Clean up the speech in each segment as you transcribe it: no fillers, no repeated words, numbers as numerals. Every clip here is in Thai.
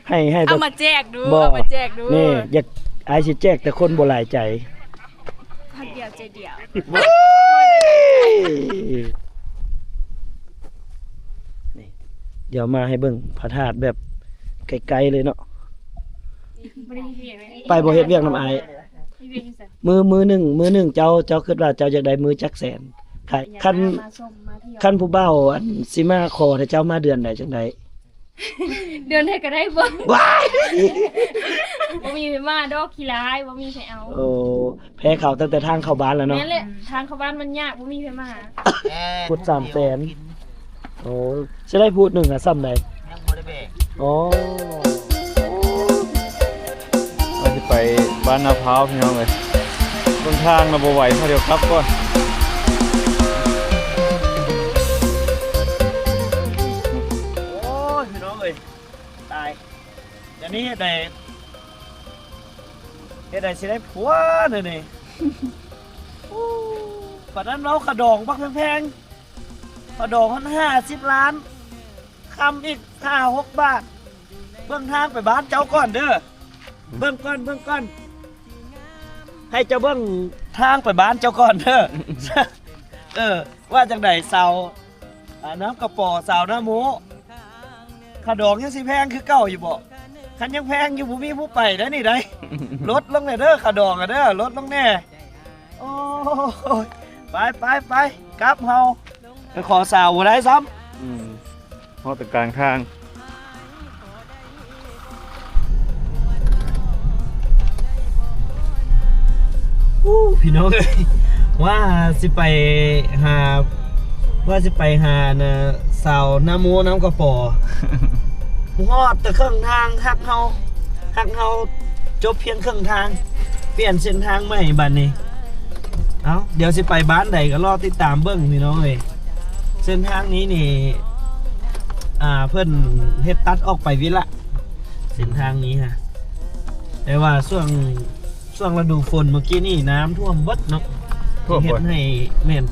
ให้เอามาแจกดูเอามาแจกดูนี่อยากอายสิแจกแต่คนบ่หลายใจพักเดียวใจเดียวนี่เดี๋ยวมาให้เบิ่งพระธาตุแบบไกลๆเลยเนาะไปบ่เฮ็ดเวียกน้ำอายมือหนึ่งเจ้าคิดว่าเจ้าอยากได้มือจักแสนคันผู้เฒ่าอันสิมาขอให้เจ้ามาเดือนใดจังได๋เดือนไหนก็ได้เบิ่งว้ายบ่มีไปมาดอกขี้ร้ายบ่มีไปเอาโอ้แพ้เขาตั้งแต่ทางเข้าบ้านแล้วเนาะแม่นแหละทางเข้าบ้านมันยากบ่มีไปมาพูด300,000โอ้สิได้พูดหนึ่งน่ะซ้ำใดยังบ่ได้แบ่งอ๋อเราสิไปบ้านนาพร้าวพี่น้องเอ้ยต้นทางเราบ่ไหวพอเดี๋ยวครับก่อนพี่น้องเอ้ยตายเดี๋ยวนี้เฮ็ดได้สิได้ผัวนี่ปัดนั้นเราขะดองบักแพงๆขะดอง50 ล้านคำอีก5-6 บาทเบิ่งทางไปบ้านเจ้าก่อนเด้อเบิ่งก่อนให้เจ้าเบิ่งทางไปบ้านเจ้าก่อนเด้อว่าจังได๋เสาน้ำกระป๋อเสาน้ำหมูขะดองยังสิแพงคือเก่าอยู่บ่คันยังแพงอยู่บ่มีผู้ไปเด้อนี่ได้ลดลงแน่เด้อขะดองอ่ะเด้อลดลงแน่โอ้ยไปกลับเฮาไปขอสาวบ่ได้ซ้ำฮอดตะกลางทางพี่น้องเอ้ยว่าสิไปหาน่ะสาวน้ำหมูน้ำกระป๋อฮอดแต่ครึ่งทางหักเฮาจบเพียงครึ่งทางเปลี่ยนเส้นทางใหม่บัดนี้เอ้าเดี๋ยวสิไปบ้านใดก็รอติดตามเบิ่งพี่น้องเอ้ยเส้นทางนี้นี่เพิ่นเฮ็ดตัดออกไปวิละเส้นทางนี้ฮะแต่ว่าช่วงฤดูฝนเมื่อกี้นี่น้ำท่วมเบิดเนาะเฮ็ดให้แม่น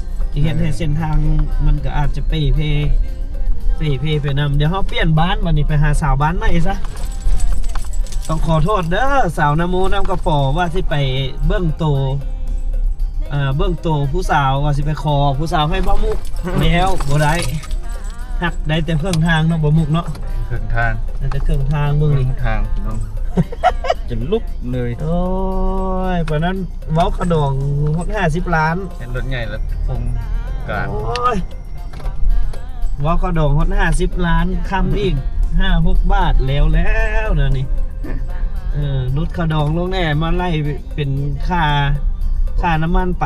เฮ็ดให้เส้นทางมันก็อาจจะเปไปนำเดี๋ยวเฮาเปลี่ยนบ้านวันนี้ไปหาสาวบ้านใหม่ซะต้องขอโทษเด้อสาวน้ำมูน้ำกระป๋อว่าสิไปเบื้องโตผู้สาวว่าสิไปขอผู้สาวให้บ่มุกแล้วบ่ได้หักได้แต่เครื่องทางเนาะบ่มุกเนาะเครื่องทางได้แต่เครื่องทางเบิ่งนี่ทางพี่น้องจะลุกเลยโอ้ยเพราะนั้นเว้ากระดอง50 ล้านเป็นรถใหญ่แล้วคงกลางโอ้ยเว้ากระดอง50 ล้านคำอีก5-6 บาทแล้วนะนี่รถกระดองลงแน่มาไล่เป็นค่าน้ำมันไป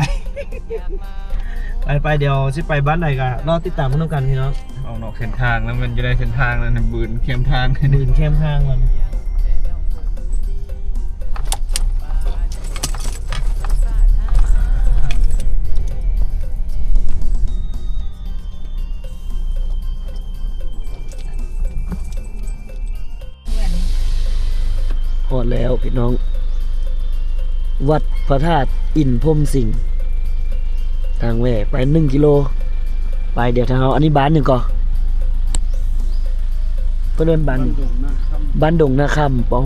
เดี๋ยวสิไปบ้านไหนกันรอติดตามกันพี่น้องเอานอกเส้นทางแล้วมันจะได้เส้นทางแล้วบืนเข้มทางมันหอดแล้วพี่น้องวัดพระธาตุอินพรหมสิงห์ทางแหวไป1 กิโลไปเดี๋ยวทางเอาอันนี้บ้านหนึ่งก่อนเพื่อนบ้านดงนาคำป้อง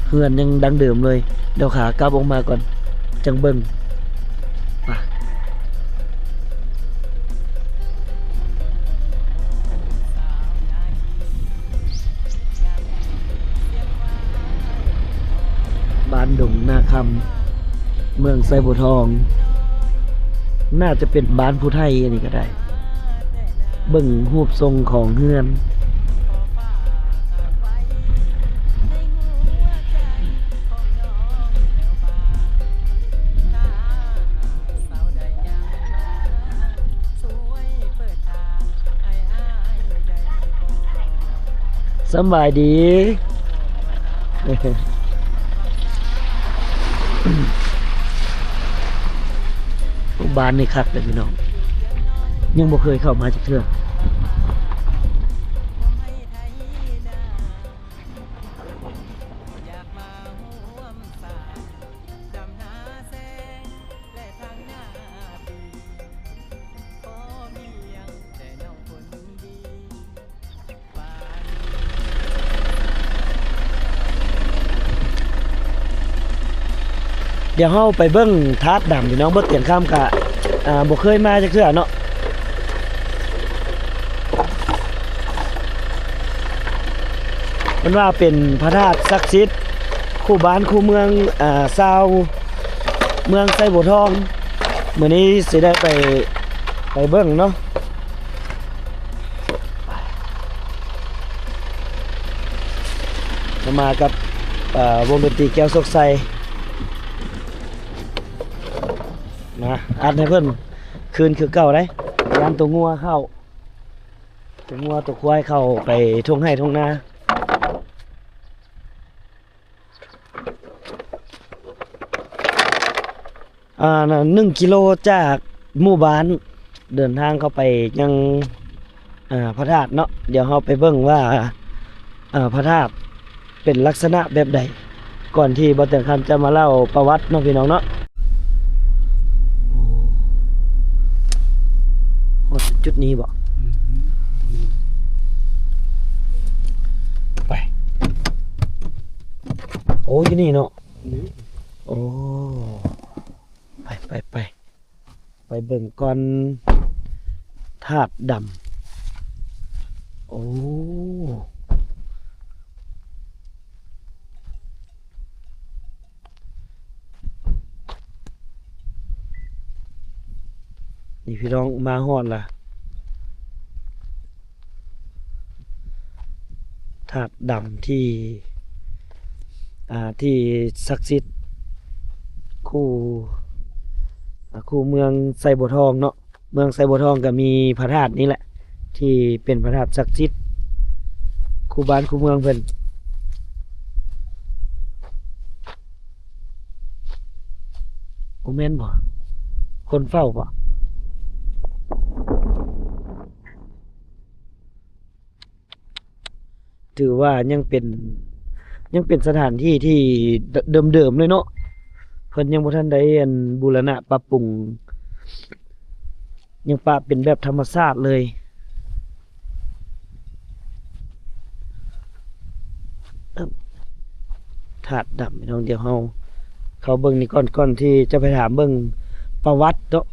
เฮือนยังดังเดิมเลยเดี๋ยวขากลับออกมาก่อนจังเบิ้งบ้านดงนาคำเมืองไซบัวทองน่าจะเป็นบ้านผู้ไทยอันนี้ก็ได้เบิ่งรูปทรงของเฮือนสบายดีบ้านนี่คักเลยพี่น้องยังบ่เคยเข้ามาจักเทื่อ เ เดี๋ยวเฮาไปเบิ่งธาตุดำพี่น้องบ่เตียงข้ามกะบ่เคยมาจักเทื่อเนาะมันว่าเป็นพระธาตุศักดิ์สิทธิ์คู่บ้านคู่เมืองชาวเมืองไซบัวทองมื้อนี้สิได้ไปเบิ่งเนาะมากับวงดนตรีแก้วสกไซนะอัดให้เพิ่นคืนคือเก่าได้ยามตัวงัวเข้าตัวงัวตัวควายเข้าไปทุ่งไร่ทุ่งนา1 กิโลจากหมู่บ้านเดินทางเข้าไปยังพระธาตุเนาะเดี๋ยวเราไปเบิ่งว่าพระธาตุเป็นลักษณะแบบใดก่อนที่บ่เตียงคำจะมาเล่าประวัติเนาะพี่น้องเนาะโอ้จุดนี้บ่ไปโอ้ยนี่เนาะโอ้ไปเบิ่งก่อนธาตุดำโอ้นี่พี่น้องมาฮอดล่ะธาตุดำที่ศักดิ์สิทธิ์คู่เมืองไซบัวทองเนาะเมืองไซบัวทองก็มีพระธาตุนี้แหละที่เป็นพระธาตุศักดิ์สิทธิ์คู่บ้านคู่เมืองเพิ่นโอแม่นบ่คนเฝ้าบ่ถือว่ายังเป็นสถานที่ที่เดิมๆเลยเนาะเพิ่นยังบ่ทันได้บูรณะปรับปรุงยังปะเป็นแบบธรรมชาติเลยธาตุดำพี่น้องเดี๋ยวเขาเบิ่งนี่ก่อนที่จะไปถามเบิ่งประวัติเนาะ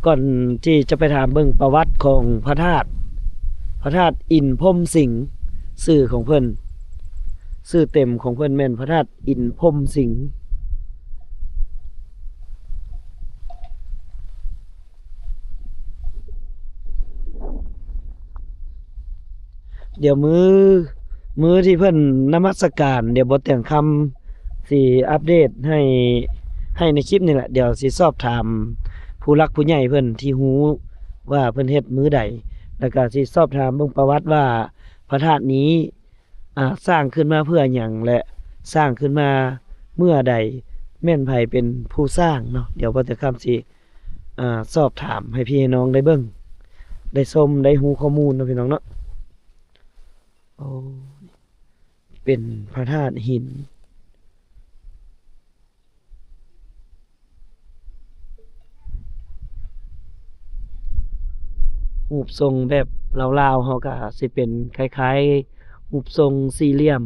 ก่อนที่จะไปถามเบิ่งประวัติของพระธาตุอินทร์พรหมสิงห์ชื่อของเพิ่นชื่อเต็มของเพิ่นแม่นพระธาตุอินทร์พรหมสิงห์เดี๋ยวมื้อที่เพิ่นนมัสการเดี๋ยวบ่แต่งคำสิอัปเดตให้ในคลิปนี่แหละเดี๋ยวสิสอบถามผู้หลักผู้ใหญ่เพิ่นที่ฮู้ว่าเพิ่นเฮ็ดมื้อใดแล้วก็สิสอบถามเบิ่งประวัติว่าพระธาตุนี้สร้างขึ้นมาเพื่อหยังและสร้างขึ้นมาเมื่อใดแม่นไผเป็นผู้สร้างเนาะเดี๋ยวบ่แต่คำสิสอบถามให้พี่น้องได้เบิ่งได้ชมได้ฮู้ข้อมูลเนาะพี่น้องเนาะโอ้เป็นพระธาตุหินรูปทรงแบบลาวๆเฮาก็สิเป็นคล้ายๆรูปทรงสี่เหลี่ยม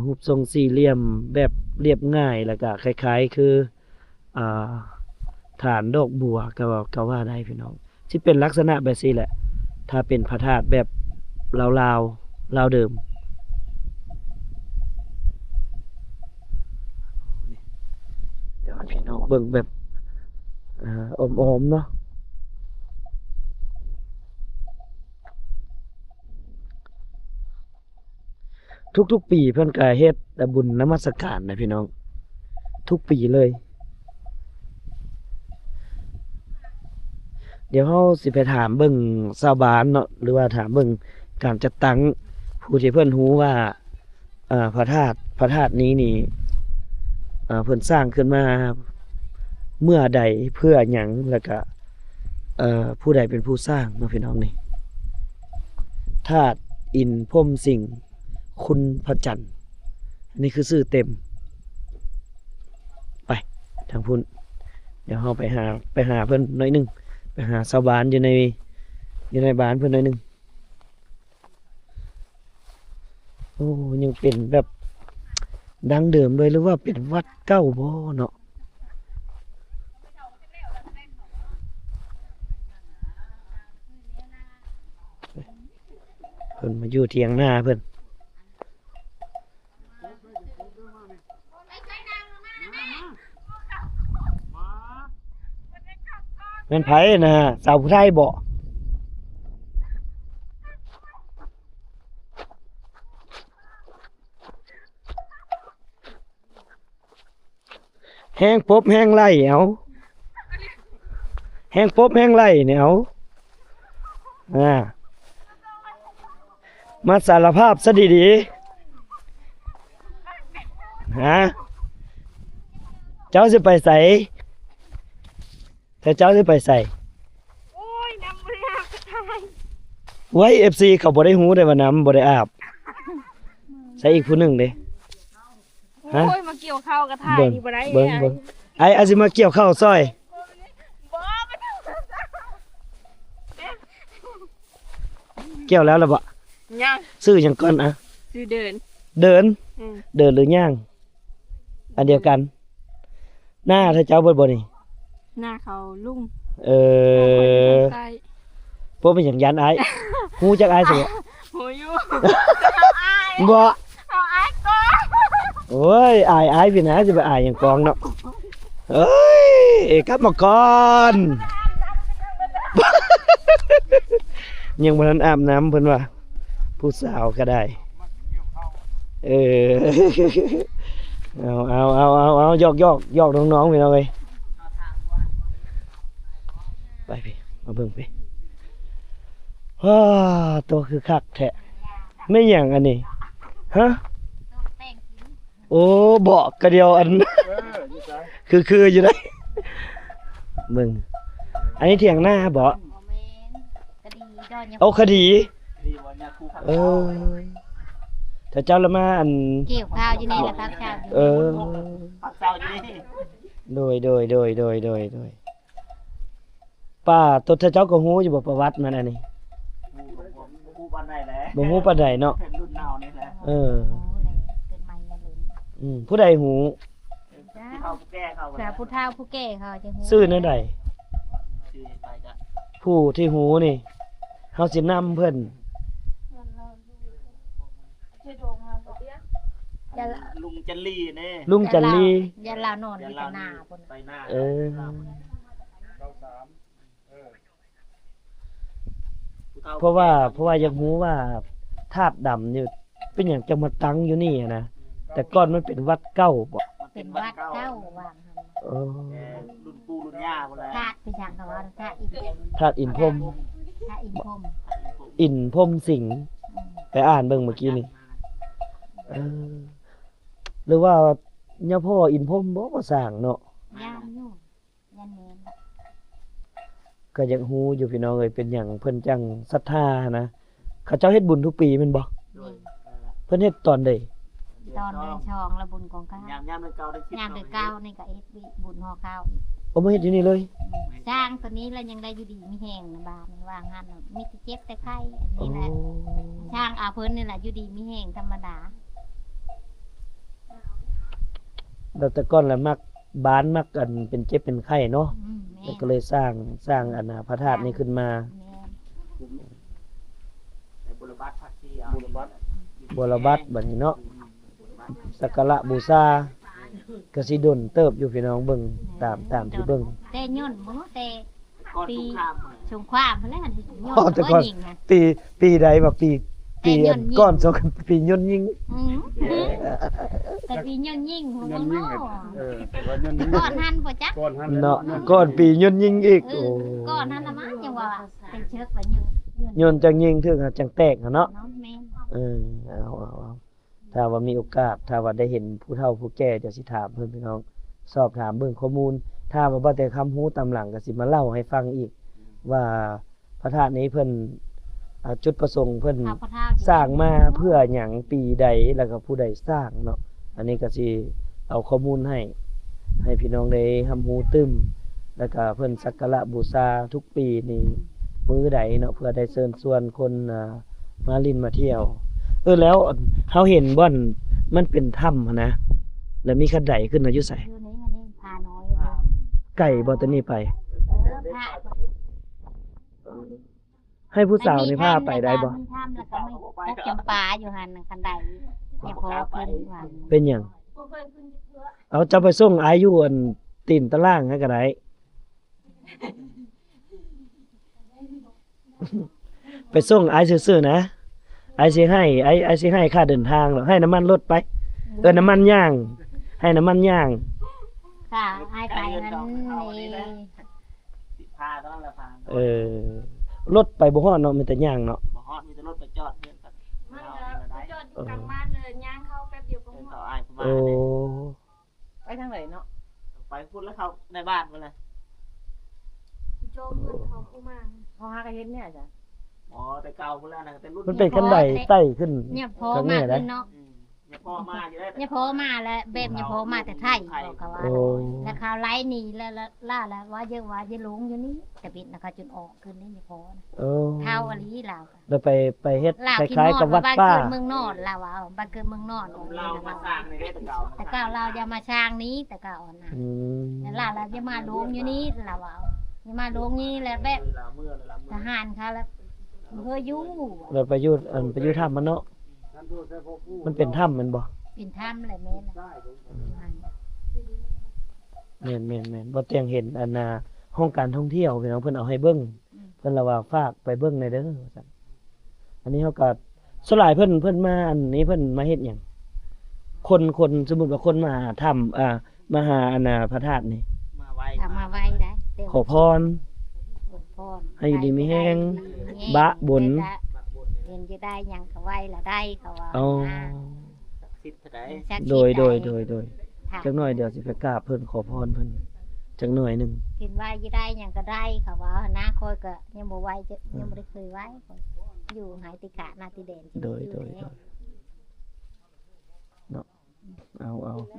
รูปทรงสี่เหลี่ยมแบบเรียบง่ายแล้วก็คล้ายๆคือฐานดอกบัวก็ว่าได้พี่น้องที่เป็นลักษณะแบบนี้แหละถ้าเป็นพระธาตุแบบลาวเดิมเดี๋ยวพี่น้องเบิ่งแบบอ้อมๆเนาะทุกปีเพิ่นก็เฮ็ดบุญนมัสการนะพี่น้องทุกปีเลยเดี๋ยวเฮาสิไปถามเบิ่งชาวบ้านเนาะหรือว่าถามเบิ่งการจัดตั้งผู้ที่เพิ่นฮู้ว่าพระธาตุนี้นี่เพิ่นสร้างขึ้นมาเมื่อใดเพื่อหยังแล้วก็ผู้ใดเป็นผู้สร้างเนาะพี่น้องนี่ธาตุอินทร์พรหมสิงห์คุณพระจันทร์นี่คือชื่อเต็มไปทางพุ่นเดี๋ยวเราไปหาเพิ่นหน่อยนึงไปหาชาวบ้านอยู่ในบ้านเพิ่นหน่อยนึงโอ้ยังเป็นแบบ ดังเดิมเลยหรือว่าเป็นวัดเก่าบ่เนาะเพิ่นมาอยู่เถียงหน้าเพิ่นแม่นไผนะสาวผู้ไทยบ่แห้งปบแห้งไล่เอาแห้งปบแห้งไล่เนี่ยเอามาสารภาพซะดีๆเจ้าสิไปใส่แต่เจ้าสิไปใส่โอ้ยน้ำบ่ได้อาบทาย ไว้ FC เขาบ่ได้ฮู้ได้ว่าน้ำบ่ได้อาบใส่อีกผู้หนึงเด้ฮะ โอ้ยมาเกี่ยวข้าวกับทาย เบิ่ง นี่บ่ได้ เบิ่งไอ้อาสิมาเกี่ยวข้าวซอย บ่มาดู เกี่ยวแล้วล่ะบ่ ยัง ซื้อหยังก่อนอะ สิเดิน เดิน อืม เดินหรือย่างอันเดียวกัน หน้าถ้าเจ้าเบิดบ่นี่ หน้าเขาลุง ใกล้ พวกเป็นหยังยันอ้ายฮู้จักอ้ายสิบ่ โหอยู่ บ่ เอาอ้ายก่อน โอ้ยอายพี่นะจะไปอายอย่างกองเนาะเอ้ยกลับมาก่อน ยังบ่ทันอาบน้ำเพิ่นว่าผู้สาวก็ได้เออเอายอกน้องๆพี่น้องเอ้ยไปพี่มาเบิ่งพี่ว้าตัวคือคักแท้ไม่หยังอันนี้ฮะโอ้เบาะกระเดียวอัน คืออยู่ได้มึงอันนี้เถียงหน้าเบาะเอาคดีเออถ้าเจ้าละมาอัน เกี่ยวข้าวอยู่นี่แหละพักข้าว เออ ปักเสาอยู่นี่ โดยป้าตัวถ้าเจ้าก็ฮู้อยู่บ่ประวัติมันอันนี้ ผู้บ้านไหนแหละ บ่ฮู้ปานใดเนาะ เป็นรุ่นเน่านี่แหละ เออ เกินไม่ละลืม ผู้ใดฮู้ ที่เขาผู้แก้เขา สาวผู้เฒ่าผู้แก่เขาจะฮู้ ชื่อแนวใด ชื่อไปจ้ะ ผู้ที่ฮู้นี่เฮาสินำเพิ่น อย่า ลุงจันลี่นี่ ลุงจันลี อย่าลานอนอยู่แต่หน้าพุ่น ไปหน้า เออ เพราะว่าอยากรู้ว่าธาตุดำนี่เป็นอย่างจะมาตั้งอยู่นี่อะนะแต่ก่อนมันเป็นวัดเก้าบ่ เป็นวัดเก้าว่างหั่น เออ รุ่นปู่รุ่นย่าคนละ ธาตุไปจังเขาว่าธาตุอินทร์ ธาตุอินพรหม ธาตุอินทร์พรหม อินพรหมสิงห์ อืม ไปอ่านเบิ่งเมื่อกี้นี่เออหรือว่าย่าพ่ออินพรหมบ่มาสร้างเนาะ ย่านอยู่ย่านเมน ก็อยากฮู้อยู่พี่น้องเอ้ยเป็นหยังเพิ่นจังศรัทธานะเขาเจ้าเฮ็ดบุญทุกปีแม่นบ่ นี่ เพิ่นเฮ็ดตอนใด ตอนเดือนชองละบุญของข้าวย ามเดือนเก่าได้คิด ยามเดือนเก้านี่ก็เอ็ดวิบุญห่อข้าว เอามาเฮ็ดอยู่นี่เลย สร้างตัวนี้แล้วยังได้อยู่ดีมีแห้งนะบ้านนี่ว่างหันน่ะมีแต่เจ็บแต่ไข้อัน โอ้ นี้แหละช่างอาเพิ่นนี่แหละอยู่ดีมีแห้งธรรมดา แล้วแต่ก่อนแล้วมักบ้านมักกันเป็นเจ็บเป็นไข้เนาะ แม่ แล้วก็เลยสร้างอันน่ะพระธาตุนี้ขึ้นมา แม่ ในบุรบัตพักที่เอาบุรบัต บรบัตบัดนี้เนาะสักการะบูชาก็สิดนเติบอยู่พี่น้องเบิ่งตามที่เบิ่ง แต่ย่นบ่แต่ ก้อนสงคราม ชงความเพิ่นแล้วย่น อ๋อแต่ก่อน ยิงนะ ปีใดว่าปี แต่ย่นยิง ก้อนสองปีย่นยิง อืมแต่ปีย่นยิงหัวบ่เนาะ ว่ายันนี้ ก้อนหันบ่จัก ก่อนหัน เนาะก้อนปีย่นยิงอีก เอ โอ้ อก้อนหันละมั้งจังว่าเป็นเชือกแล้วย่น ย่นจังยิงถึงจังแตกอะเนาะ เนาะแม่น เอาถ้าว่ามีโอกาสถ้าว่าได้เห็นผู้เฒ่าผู้แก่จะสิถามเพิ่นพี่น้องสอบถามเบิ่งข้อมูล ถ้าว่าบ่แต่คำฮู้ตามหลังก็สิมาเล่าให้ฟังอีก ว่าพระธาตุนี้เพิ่นจุดประสงค์เพิ่น ข้าวพระเฒ่า สร้างมาเพื่อหยังปีใดแล้วก็ผู้ใดสร้างเนาะอันนี้ก็สิเอาข้อมูลให้พี่น้องได้รับรู้ตึมแล้วก็เพิ่นสักการะบูชาทุกปีนี่มื้อใดเนาะเพื่อได้เชิญชวนคนมาลินมาเที่ยวแล้วเฮาเห็นบ่อนมันเป็นถ้ำหั้นนะ แล้วมีคันไดขึ้นน่ะอยู่ไส อยู่นี่อันนี้พาน้อยเลย ไก่บ่ตัวนี้ไป พา ให้ผู้สาวนี่พาไปได้บ่ มีถ้ำแล้วก็ไม่พบจำปาอยู่หันน่ะคันใดอย่าพอขึ้นว่า เป็นหยังเอาจะไปส่งอายอยู่อันตีนตารางให้ก็ได้ ไปส่งอายซื่อๆนะอายสิให้อายสิให้ค่าเดินทางหรอกให้น้ำมันรถไปน้ำมันย่าง ให้น้ำมันย่าง ค่ะให้ไปนั้นนี่ พาตอนนั้นละพารถไปบ่ฮอดเนาะมีแต่ย่างเนาะบ่ฮอดมีแต่รถไปจอดเพื่อนกันมันก็จอดอยู่กลางบ้านเลยย่างเข้าแป๊บเดียวก็หมด อายประมาณ โอ้ นี้ ไปทางไหนเนาะ ไปพูดแล้วเขาในบ้านพุ่นเลย โจมเงินเขาผู้มา เขาหากระเฮ็ดเนี่ยจ้ะ อ๋อแต่เก่าพุ่นแล้วนะแต่รุ่น มันเป็นคันไดไต่ขึ้น เนี่ยพอมาขึ้นเนาะ เนี่ยพ่อมาอยู่ได้ เนี่ยพอมาแล้วแบบเนี่ยพอมาแต่ไทยบอกเขาว่า โอ้ แล้วข่าวไล่หนีแล้วล่าแล้วว่าเยอะว่าจะลงอยู่นี่แต่ปิดนะคะจนออกคืนนี้เนี่ยพอนะ โอ้ เท่าอะไรลาว แล้วไปเฮ็ด ลาว ค ที่ ล้าย นอ ๆกับ ด วัด บ้าน ป้า เกิดเมืองนอดลาวเอาบ้านเกิดเมืองนอด เรามาสร้างในได้แต่เก่า แต่ก้าวเราจะมาช่างนี้แต่ก้าวนะ อืม แล้วลาวเราจะมาลงอยู่นี่ลาวเอาจะมาลงนี่แล้วแบบ เราเมื่อเรา ทหารเขาแล้วเพื่ออยู่ แล้วไปอยู่ไปอยู่ถ้ำมันเนาะมันเป็นถ้ำมันบ่ เป็นถ้ำอะไรแม่นะ แม่นบ่เตียงเห็นอันน่ะห้องการท่องเที่ยวพี่น้องเพิ่นเอาให้เบิ่งเพิ่นละว่าฝากไปเบิ่งในอยเด้อว่าซั่นอันนี้เฮาก็สลายเพิ่นมาอันนี้เพิ่นมาเฮ็ดหยังคนสมมุติว่าคนมาหาถ้ำมาหาอันน่ะพระธาตุนี่ มาไว้ ทำมาไว้ได้ ขอพร ให้อยู่ดีมีแรง บะบุญ เห็นจะได้หยังเขาไว้ละได้เขาว่า อ๋อ สิทธิ์ได้ โดยจักหน่อยเดี๋ยวสิไปกราบเพิ่นขอพรเพิ่นจักหน่อยหนึง เห็นว่าจะได้หยังก็ได้เขาว่านะคอยก็ยังบ่ไว้จะยังบ่ได้เคยไว้ข้อยอยู่หายติกะนาติเด่น โดยเนาะเอา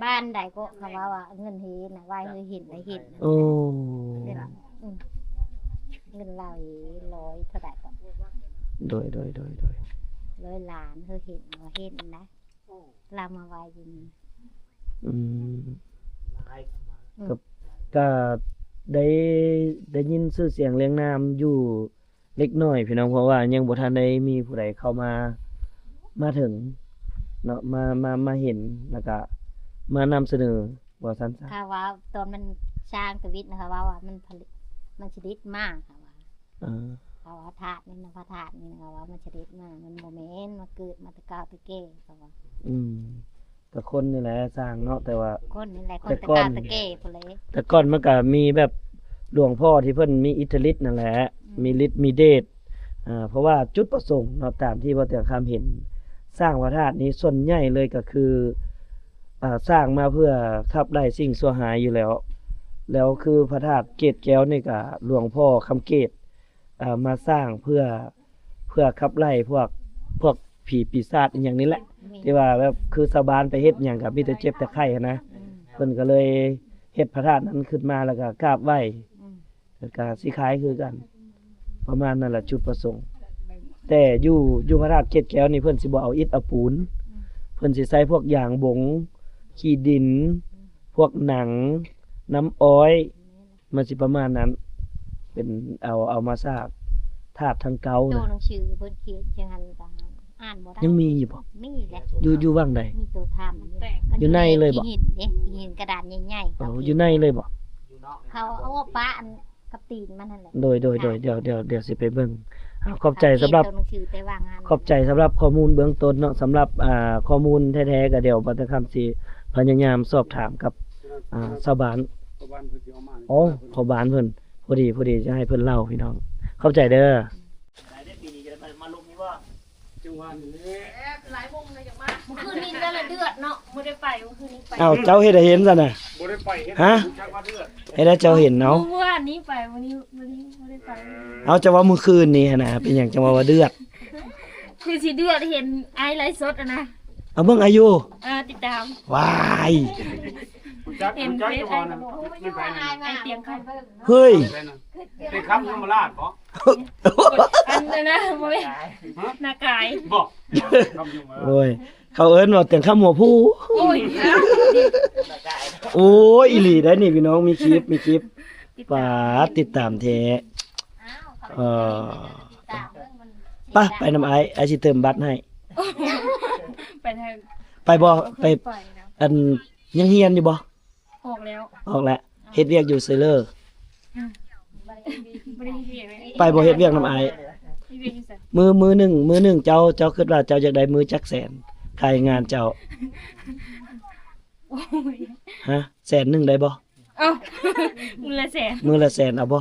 บ้านใดก็เขาว่าเงินเฮน่ะไว้เฮเห็นได้เห็น โอ้ เงินเราร้อยเท่าไหร่ก็ โดย ร้อยล้านเฮเห็นว่าเห็นนะเรามาไว้อยู่นี่ อืมก็ได้ยินชื่อเสียงเรียงนามอยู่เล็กน้อยพี่น้องเพราะว่ายังบ่ทันได้มีผู้ใดเข้ามาถึงเนาะมาเห็นแล้วก็มานำเสนอว่าซั่นซะ ค่ะว่าตอนมันช้างตวิทย์นะคะว่ามันผลิตมันชนิดมากค่ะว่า เขาว่าธาตุนี่นะพระธาตุนี่นะว่ามันชนิดมากมันโมเมนต์มาเกิดมาแตะกาวตะเก้เขาว่า ก็คนนี่แหละสร้างเนาะแต่ว่า คนนี่แหละคน แต่ ตะ ก่อน กาวตะเก้พุ่นเลย แต่ก่อนมันก็มีแบบหลวงพ่อที่เพิ่นมีอิทธิฤทธิ์นั่นแหละมีฤทธิ์มีเดชเพราะว่าจุดประสงค์เนาะตามที่บ่เตียงคำเห็นสร้างพระธาตุนี้ส่วนใหญ่เลยก็คือสร้างมาเพื่อขับไล่สิ่งชั่วหายอยู่แล้วคือพระธาตุเกศแก้วนี่ก็หลวงพ่อคำเกศมาสร้างเพื่อขับไล่พวกผีปีศาจอหย่างนี้แหละที่ว่าแบบคือชาวบ้านไปเฮ็ดหยังก็มีแต่เจ็บแต่ไข้หั้นนะเพิ่นก็เลยเฮ็ดพระธาตุนั้นขึ้นมาแล้วก็กราบไหว้แล้วก็สิคล้ายคือกัน ประมาณนั้นแหละจุดประสงค์ แต่อยู่พระธาตุเกศแก้วนี่เพิ่นสิบ่เอาอิฐเอาปูนเพิ่นสิใช้พวกยางบงขี้ดิน พวกหนังน้ำอ้อยมันสิประมาณนั้น เป็นเอามาสร้างธาตุทางเก่า ตัว นะ หนังสือเพิ่นเขียนจังหันก็อ่านบ่ได้ ยังมีอยู่บ่ มีแหละ อยู่ว่างใด มีตัวทำ อยู่ในเลยบ่ หินเด้หินกระดานใหญ่ๆ อยู่ในเลยบ่ เขาเอาปะอันกับตีนมันนั่นแหละ โดยเดี๋ยวสิไปเบิ่งขอบใจสำหรับ ตัวหนังสือไปวางงาน ขอบใจสำหรับข้อมูลเบื้องต้นเนาะสำหรับข้อมูลแท้ๆก็เดี๋ยวบัดคำสิพยายามสอบถามกับชาวบ้านอ๋อพ่อบ้านเพิ่นพอดีจะให้เพิ่นเล่าพี่น้องเข้าใจเด้อ ได้ปีนี้จะมาลงนี่ว่า หลายวงเลยอย่างมากเมื่อคืนนี้ก็เลยเดือดเนาะไม่ได้ไปเมื่อคืนนี้ไป อ้าวเจ้าเฮ็ดให้เห็นซะน่ะ บ่ได้ไปเฮ็ด ฮะ จักว่าเดือด ให้ได้เจ้าเห็นเนาะ เมื่อวานนี้ไปวันนี้ไม่ได้ไป เอาจะว่าเมื่อคืนนี้หั่นน่ะเป็นหยังจังว่าเดือด คือสิเดือดเห็นไอ้ไลฟ์สดอะนะ เอาเบิ่งอายุ ติดตาม วาย จัก เห็น จัก เฟ จะ ซ บ่ ไอ้ นั่นไม่ไปนั่น ไอ้เตียงใคร เฮ้ย ไปนั่นเป็นครับธรรมราชบ่ อันนั้นนะบ่แม่นหน้ากาย บอกคำยุ่งมา โอ้ยเขาเอิ้นว่าเตียงข้ามหัวผู้ โอ้ย โอ้ยอีหลีได้นี่พี่น้องมีคลิปปาดติดตามแท้ อ้าว เออ ตามเรื่องมัน ไปไปน้ำไอสิเติมบัตรให้ ไปทาง ไปบ่ไป ไปนะ อันยังเฮียนอยู่บ่ ออกแล้ว ออกแล้วเฮ็ดเวียกอยู่ไซเลอร์ บ่ได้เรียนเลย ไปบ่เฮ็ดเวียกน้ำไอ ที่เรียนอยู่ซั่น มือหนึ่งเจ้าคิดว่าเจ้าอยากได้มือจักแสนขายงานเจ้า โอ้ย ฮะแสนหนึงได้บ่ เอ้ามื้อละแสน มือละแสนเอาบ่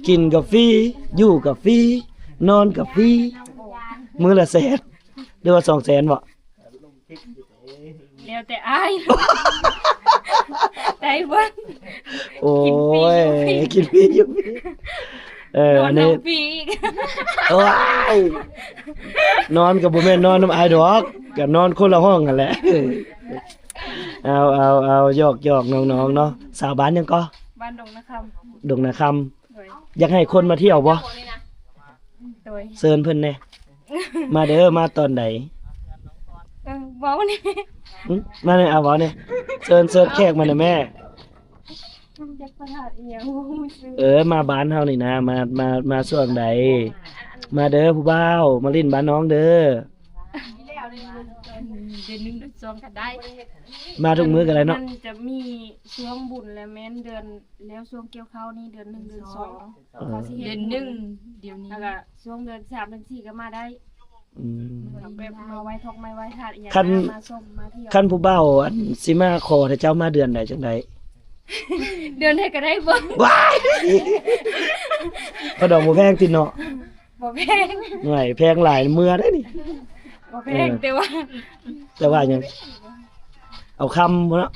กินกับฟรีอยู่กับฟรีนอนกับฟรีมือละแสนหรือว่า200,000บ่ แล้วแต่อายได้เบิ่ง โอ้ยกินฟรีอยู่ฟรีนอ อั น นนี้ น้ำปีอีก ว้ายนอนกับบ่แม่นนอนน้ำอายดอกก็นอนคนละห้องกันแหละเอาหยอกน้องๆเนาะสาวบ้านยังก็ บ้านดงนะคำ ดงนาคำ โดย อยากให้คนมาเที่ยวบ่ โดย เชิญเพิ่นแหน่มาเด้อมาตอนใด เว้านี่ หึมาในเอาเว้าเนี่ยเชิญแขกมาน่ะแม่ จักประหลาดอีหยังบ่รู้สึก มาบ้านเฮานี่นะมาช่วงใดมาเด้อผู้บ่าวมาลิ้นบ้านน้องเด้อ เดือนหนึงเดือนสองก็ได้ มาทุกมื้อก็ได้เนาะ มันจะมีช่วงบุญและแม่นเดือนแล้วช่วงเกี่ยวข้าวนี่เดือนหนึ่งเดือนสองเขาสิเดือนหนึ่งเดี๋ยวนี้แล้วก็ช่วงเดือน3เดือน4ก็มาได้ อืม แบบมาไว้ทอกไม้ไว้ทาดอีหยัง คัน มาส้มมาเที่ยว คันผู้บ่าวอันสิมาขอให้เจ้ามาเดือนใดจังได เดือนใดก็ได้เบิ่ง ว้ายก็ดอกบ่แพงติเนาะ บ่แพง หน่อยแพงหลายเมื่อได้นี่ บ่แพงแต่ว่า แต่ว่าหยังเอาคำบ่เนาะ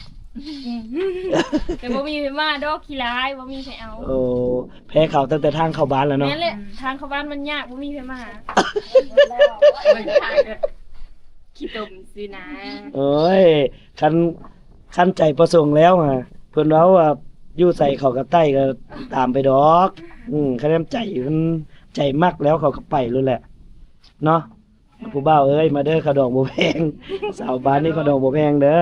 แต่บ่มีไผมาดอกขี้ร้ายบ่มีไผเอา โอ้แพ้เขาตั้งแต่ทางเข้าบ้านแล้วเนาะ แม่นแหละทางเข้าบ้านมันยากบ่มีไผมาขี้ตมสินะ โอ้ยคันใจประสงค์แล้วอ่ะเพิ่นเว้าว่าอยู่ใส่เขากับใต้ก็ตามไปดอกคะแนนใจมันใจมักแล้วเขาก็ไปเลยแหละเนาะผู้บ่าวเอ้ยมาเด้อเขาดอกบ่แพงสาวบ้านนี่เขาดอกบ่แพงเด้อ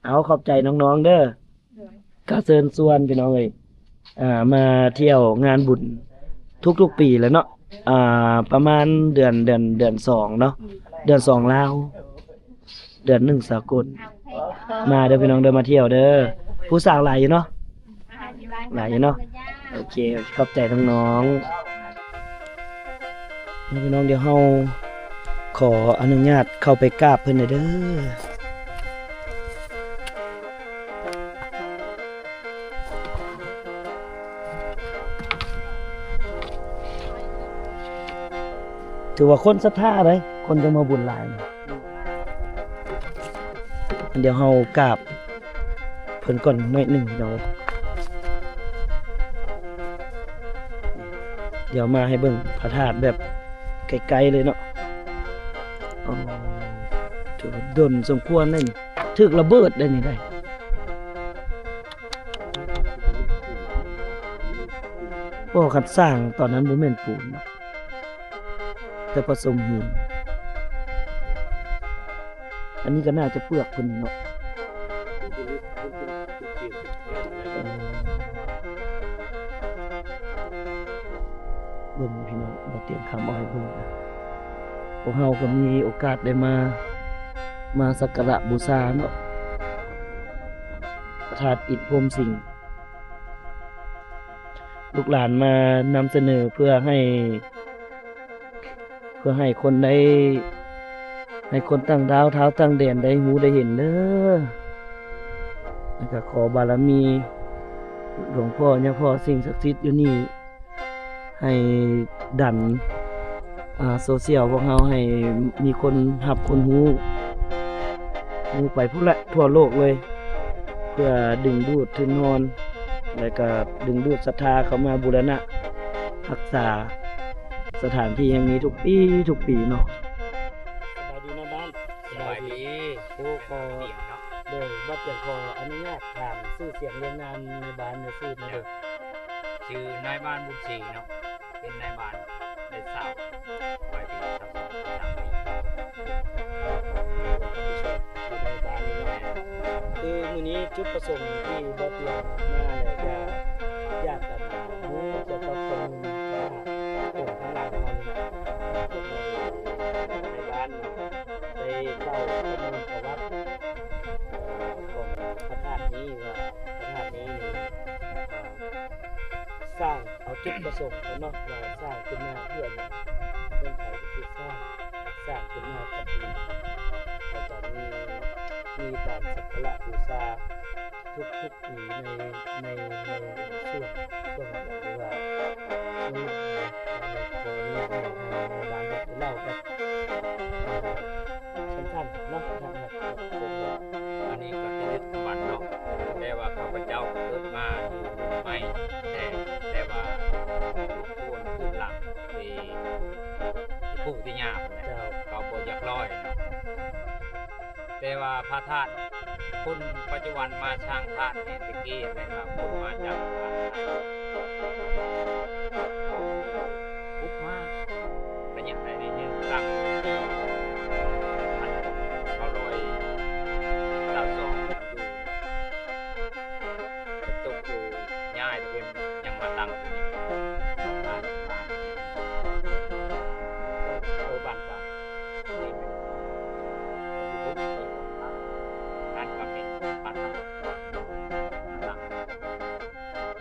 เอาขอบใจน้องๆเด้อก็เชิญชวนพี่น้องเอ้ยมาเที่ยวงานบุญทุกๆปีแหล้วเนาะประมาณเดือน2เนาะเดือน2ลาวเดือน1สากลมาเด้อพี่น้องเด้อมาเที่ยวเด้อผู้สาวหลายอยู่เนาะหลายอยู่เนาะโอเคขอบใจน้องๆพี่น้องเดี๋ยวเฮาขออนุญาตเข้าไปกราบเพิ่นหน่อยเด้อถือว่าคนศรัทธาเลยคนจะมาบุญหลายนะเดี๋ยวเฮากราบเพิ่นก่อนหน่อยหนึ่งเดี๋ยวมาให้เบิ่งพระธาตุแบบไกลๆเลยเนาะอ๋อถือว่าดนสมควรเลยนี่ถึกระเบิดได้นี่ได้โอ้คันสร้างตอนนั้นบ่แม่นปูนเนาะแต่ผสมหินอันนี้ก็น่าจะเปลือกเพิ่นเนาะเบิ่งพี่น้องบ่เตรียมคำเอาให้เบิ่งนะพวกเฮาก็มีโอกาสได้มาสักการะบูชาเนาะพระธาตุอิฐพรหมสิงห์ลูกหลานมานำเสนอเพื่อให้คนได้ให้คนตั้งดาวเท้าตั้งแดนได้หูได้เห็นเด้อแล้วก็ขอบารมีหลวงพ่อเนี่ยพ่อสิ่งศักดิ์สิทธิ์อยู่นี่ให้ดันโซเชียลพวกเราให้มีคนหับคนหูไปพุ่นละทั่วโลกเลย เพื่อดึงดูดทุนนอนแล้วก็ดึงดูดศรัทธาเข้ามาบูรณะรักษาสถานที่แห่งนี้ทุกปีเนาะสบายดีนะบ้าน สบายดี โอ้ขอ โดยบ่เพียงพออนุญาตถามชื่อเสียงเรียงนามในบ้านในชื่อนะเด้อ ชื่อนายบ้านบุญศรีเนาะเป็นนายบ้านได้สาวไปปี32 ปี อยู่ในบ้านนี้เนาะคือมื้อนี้จุดประสงค์ที่บ่เพียงมาเลยอยากจะรู้เกี่ยวกับข้อมูลว่าองค์ข้างหลังเราเนี่ยในบ้านได้เล่าข้อมูลประวัติของพระธาตุนี้ว่าพระธาตุนี้นี่สร้างเอาจุดประสงค์เนาะว่าสร้างขึ้นมาเพื่อเนี่ยเพื่อไขที่สร้างขึ้นมากับปีแล้วก็มีการสักการะบูชาทุกปีในช่วงอะไรหรือว่ามีตัวนี้ในบางแบบเล่ากับสั้นๆเนาะนะครับ อันนี้ก็เป็นฤทธิ์บันเนาะแต่ว่าข้าพเจ้าเกิดมาอยู่ไม่แต่ว่าทุกคนพื้นหลังที่ปู่ที่ย่าเนี่ย เจ้า เขาบ่อยากลอยเนาะแต่ว่าพระธาตุคนปัจจุบันมาช่างธาตุเนี่ยตะกี้นะครับคนมาจากธาตุไหนปุ๊บมาเป็นอย่างไรเนี่ยตั้งมันเขาลอยดาวสองมันอยู่ตกอยู่ง่ายทุกคนยังมาตั้งอยู่นี่บ้านบ้านครับนี่เป็นบ้านก็เป็นบ้านครับ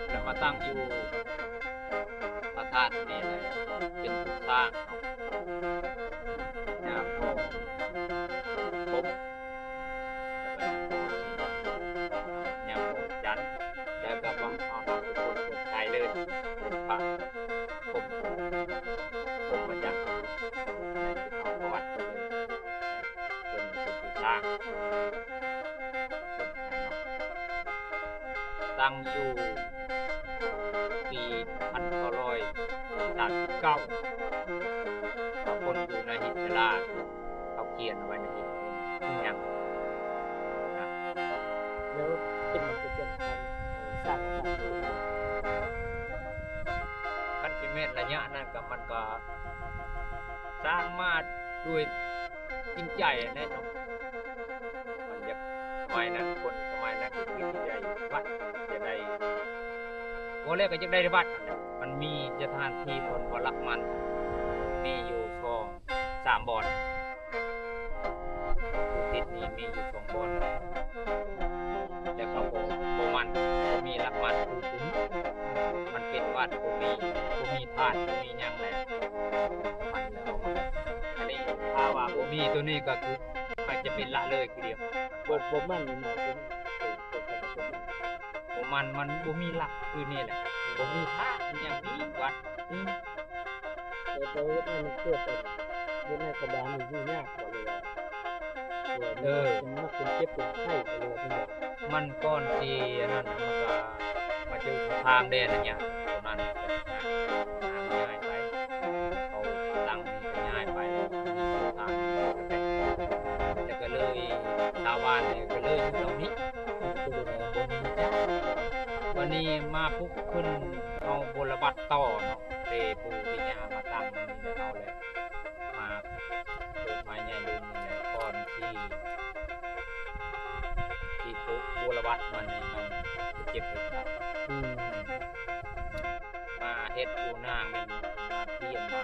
แล้วมาตั้งอยู่พระธาตุนี่เลยเป็นผู้สร้างเนาะพอปุ๊บเนี่ยจันแล้วก็ว่าเอาทำทุกคนคนไทยเลยเป็นพระผมมาจากเอาประวัติเลยเป็นผู้สร้างตั้งอยู่ปี1939คนอยู่ในหินศิลาเขาเขียนเอาไว้ในหินยังนะ แล้วเป็นมันจะเป็นการสร้างพระธาตุ คันสิเมตรระยะนั้นก็มันก็สร้างมาด้วยจริงใจแน่นอนมันจะสมัยนั้นคนสมัยนั้นคือจะได้วัดจะได้โอเล่ก็จะได้วัดมันมีสถานที่คนบ่รักมันมีอยู่2-3บ่อนทิศนี้มีอยู่2บ่อนแล้วก็บ่มันบ่มีรักมันคือถึงมันเป็นวัดบ่มีธาตุบ่มีหยังแล้วมันแล้วอันนี้ถ้าว่าบ่มีตัวนี้ก็คือมันจะเป็นละเลยคือเดียว บ่มันนี่หมายถึง มันบ่มีหลักคือนี่แหละบ่มีธาตุมันยังมีวัด แต่เฮ็ดให้มันเกิดเป็นเฮ็ดให้กระบาลนี่ยุ่งยากกว่าเลยมันเป็นเจ็บเป็นไข้ไปเลยทั้งหมด มันก่อนที่นั่นน่ะมันก็มาเจอทางแดนอันเนี้ยตรงนั้นทางย้ายไปเขาตั้งนี่ก็ย้ายไปทางแล้วก็เลยชาวบ้านเนี่ยก็เลยอยู่ตรงนี้วันนี้มาปุ๊บขึ้นเอาบรบัตต่อเนาะเตปูวิญญามาตั้งนี่แล้วเอาเลยมาเปิดไม้ใหญ่ลุงนี่แหละก่อนที่ปุ๊บบรบัตมันเนี่ยมันจะเจ็บเห็ดครับมาเฮ็ดอยู่นางมันมาเที่ยมมา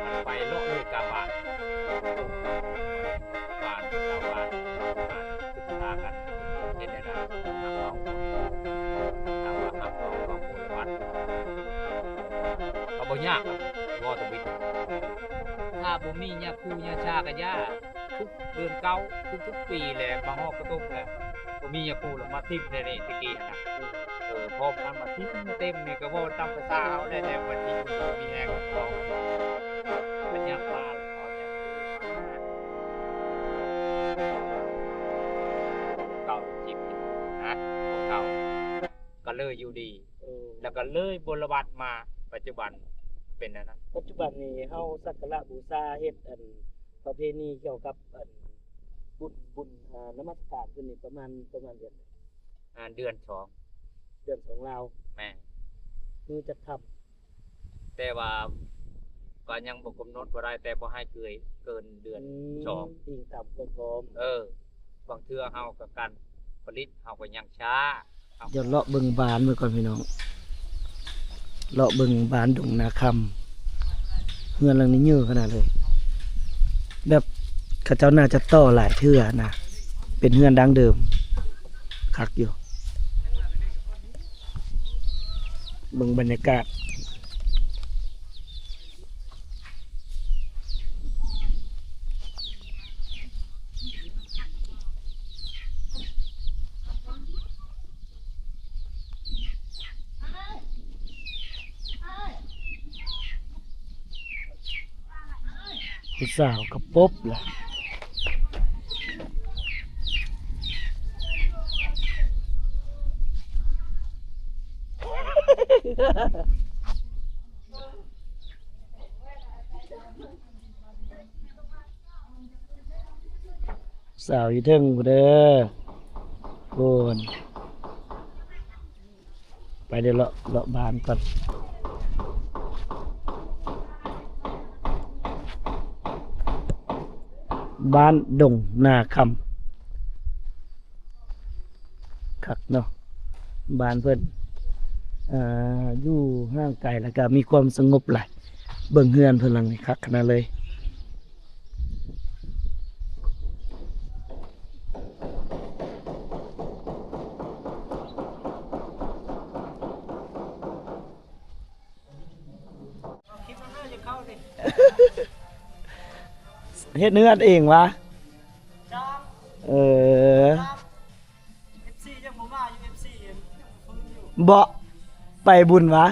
มันไปโลกเลยกาบานบ้านชาวบ้านมาศึกษากันเฮ็ดได้ทำเอาทำว่าทำเอาของบรบัตก็บ่ยากวอตบิดถ้าบ่มียาคูยาชากะยาทุกเดือนเก้าทุกปีแหละมาฮอกกระตุกแหละบ่มียาคูแล้วมาทิ่มในนี่ตะกี้นะพอมันมาทิ่มเต็มนี่ก็บ่ตามภาษาเฮาได้แต่วันที่มันมีแรงของมันยากมากเขาจะเก่าจิบนะเก่าก็เลยอยู่ดีแล้วก็เลยบรบัตมาปัจจุบันเป็นนะ ปัจจุบันนี้เฮาสักการะบูชาเฮ็ดประเพณีเกี่ยวกับ บุญนมัสการขึ้นนี่ประมาณเดือน เดือน2 เดือนของเราว แม่ คือจะท แต่ว่าก็ยังบ่กำหนดบ่ได้แต่บ่ให้เกินเดือน 2 อิงตามความพร้อม บางเทื่อเฮาก็การผลิตเฮาก็ยังช้า เดี๋ยวเลาะเบิ่งบานไว้ก่อนพี่น้องเลาะเบิ่งบานดงนาคำเฮือนหลังนี้เยอะขนาดเลย แบบเขาเจ้าน่าจะต่อหลายเทื่อนะเป็นเฮือนดังเดิมคักอยู่เบิ่งบรรยากาศผู้สาวกับปบล่ะสาวอยู่เทิงบ่เด้อโอนไปเดี๋ยวเลาะบานก่อนบ้านดงนาคำคักเนาะบ้านเพิ่นอยู่ห่างไกลแล้วก็มีความสงบหลายเบิ่งเฮือนเพิ่นหลังนี้คักขนาดเลยเฮ็ดเนื้อเองวะFC ยังบ่มาอยู่ FC ฟื้นอยู่ บ่ไปบุญวะ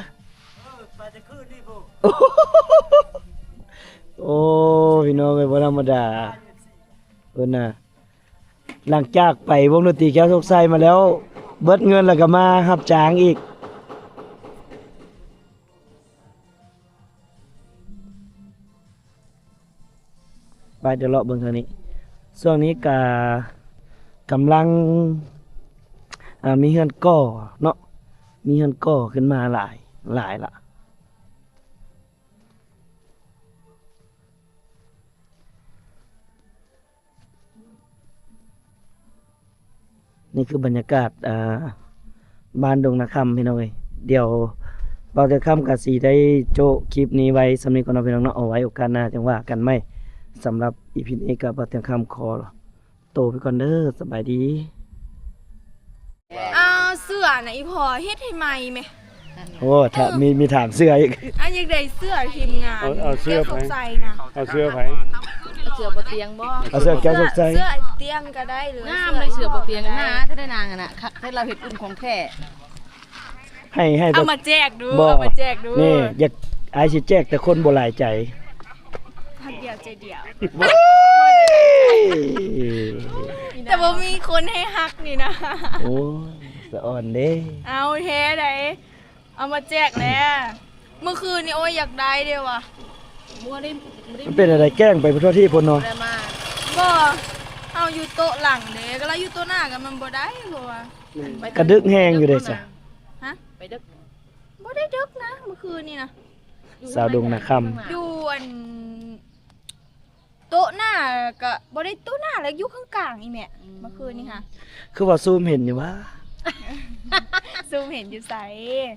ไปจะคืนนี่พวก โอ้พี่น้องเป็นบ่ธรรมดาเพิ่นน่ะหลังจากไปวงดนตรีแก้วสกไสมาแล้วเบิดเงินแล้วก็มารับจ้างอีกไปเดี๋ยวเลาะเบิ่งทางนี้ช่วงนี้ก็กำลังมีเฮือนก่อเนาะมีเฮือนก่อขึ้นมาหลายละนี่คือบรรยากาศบ้านดงนาคำพี่น้องเอ้ยเดี๋ยวเบาแต่ค่ำกับสีได้โจคลิปนี้ไว้สำหรับคนเอาพี่น้องเนาะเอาไว้โอกาสหน้าจังว่ากันไหมสำหรับอีพีนี้ก็เบาแต่ค่ำขอโตไปก่อนเด้อสบายดี เสื้อน่ะอีพอเฮ็ดให้ใหม่แม่ โอ้ถ้ามีถามเสื้ออีก อยากได้เสื้อทีมงาน เอาเสื้อไป แก้วสกใสนะ เอาเสื้อไผ เสือบ่เตียงบ่ เอาเสื้อแก้วสกใส เสื้อไอ้เตียงก็ได้เลย งามเลยเสือบ่เตียงนะถ้าได้นางอ่ะนะถ้าเราเฮ็ดอุ่นของแท้ ให้แบ เอา บ มาแจกดู บ่ เอามาแจกดู นี่อยากอายสิแจกแต่คนบ่หลายใจ พักเดียวใจเดียว เอ้ย แต่ว่ามีคนให้ฮักนี่นะ โอ้ยสะอ่อนเด้ เอาแท้ไดเอามาแจกแล้วเมื่อคืนนี้โอ้ยอยากได้เด้ว่ะ มัวได้ มันเป็นอะไรแกล้งไปทั่วที่พุ่นเนาะ ได้มา บ่เอาอยู่โต๊ะหลังเด้ก็แล้วอยู่โต๊ะหน้ากันมันบ่ได้บ่ว่ะ กระดึกแห้งอยู่เด้จ้ะ ฮะ ไปดึก บ่ได้ดึกนะเมื่อคืนนี่นะ สาวดงนาคำ อยู่อันโต๊ะหน้าก็บ่ได้โต๊ะหน้าแล้วอยู่ข้างกลางอีแม่เมื่อคืนนี่ค่ะ คือว่าซูมเห็นอยู่ว่า ซูมเห็นอยู่ไส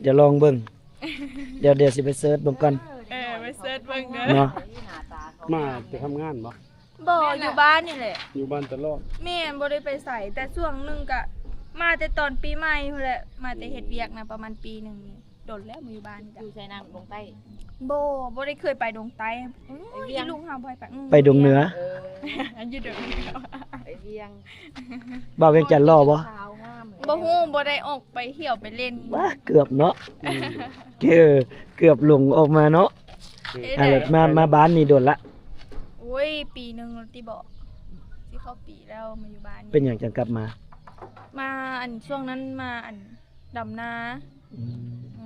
เดี๋ยวลองเบิ่งเดี๋ยวสิไปเสิร์ชเบิ่งก่อน ไปเสิร์ชเบิ่งเด้อ เนาะ มาจะทำงานบ่ บ่อยู่บ้านนี่แหละ อยู่บ้านตลอด แม่บ่ได้ไปไสแต่ช่วงหนึงก็มาแต่ตอนปีใหม่พุ่นแหละมาแต่เฮ็ดเวียกนะประมาณปีหนึงนี่โดนแล้วมาอยู่บ้าน อ จ้ะ ยู่ใส่นางลงใต้ บ่ได้เคยไปดงใต้อื้อ ไปเวียง ลุงหาบ่ให้ไป ไปดงเหนือ อยู่ดง ไปเวียง บ่าวเวียงจันทน์รอบ่ ขาวงามเลย บ่ฮู้บ่ได้ออกไปเที่ยวไปเล่น ว้าเกือบเนาะเกือบหลงออกมาเนาะ เอ๊ะ อ่ะ ได้ มาบ้านนี่โดนละ โอ้ยปีหนึงแล้วติบอกสิเข้าปีแล้วมาอยู่บ้าน เป็นหยังจังกลับมา มาอันช่วงนั้นมาอันดำนา อื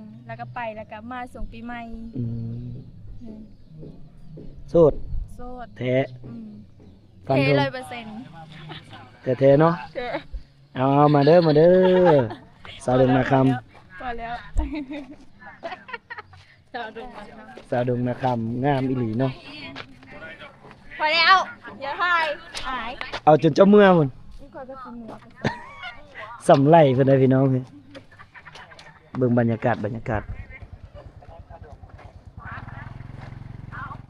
ม แล้วก็ไปแล้วก็มาส่งปีใหม่ อืม อืม โสด โสด แท้ อืม ฟัน เท ธง 100% แท้ๆเนาะเอามาเด้อสาวดงนาคำ พอแล้ว สาวดงนาคำงามอีหลีเนาะ พอแล้วอย่าทายอาย เอาจนเจ้าเมื่อพุ่นสำไรเพิ่นได้พี่น้องเฮ้ยเบิ่งบรรยากาศ